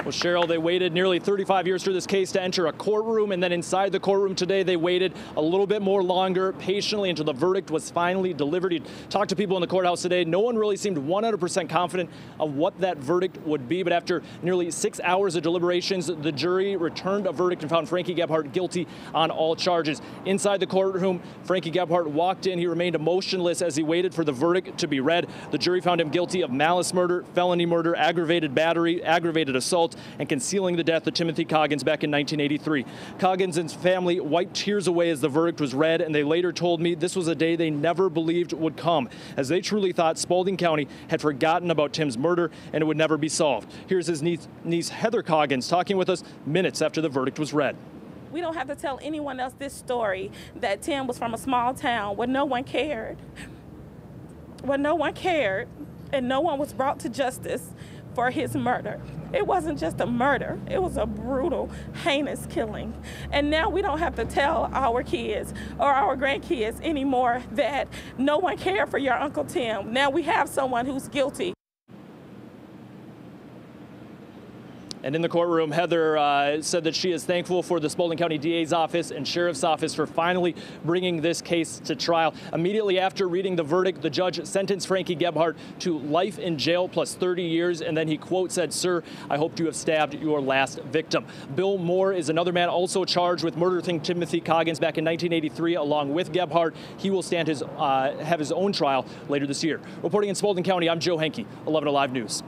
Well, Cheryl, they waited nearly 35 years for this case to enter a courtroom, and then inside the courtroom today, they waited a little bit more longer, patiently, until the verdict was finally delivered. You talked to people in the courthouse today. No one really seemed 100% confident of what that verdict would be, but after nearly 6 hours of deliberations, the jury returned a verdict and found Frankie Gebhardt guilty on all charges. Inside the courtroom, Frankie Gebhardt walked in. He remained motionless as he waited for the verdict to be read. The jury found him guilty of malice murder, felony murder, aggravated battery, aggravated assault, and concealing the death of Timothy Coggins back in 1983. Coggins and his family wiped tears away as the verdict was read, and they later told me this was a day they never believed would come, as they truly thought Spalding County had forgotten about Tim's murder and it would never be solved. Here's his niece Heather Coggins talking with us minutes after the verdict was read. We don't have to tell anyone else this story, that Tim was from a small town where no one cared. Where no one cared, and no one was brought to justice for his murder. It wasn't just a murder, it was a brutal, heinous killing. And now we don't have to tell our kids or our grandkids anymore that no one cared for your Uncle Tim. Now we have someone who's guilty. And in the courtroom, Heather said that she is thankful for the Spalding County DA's office and Sheriff's office for finally bringing this case to trial. Immediately after reading the verdict, the judge sentenced Frankie Gebhardt to life in jail plus 30 years. And then he, quote, said, "Sir, I hope you have stabbed your last victim." Bill Moore is another man also charged with murdering Timothy Coggins back in 1983 along with Gebhardt. He will have his own trial later this year. Reporting in Spalding County, I'm Joe Henke, 11 Alive News.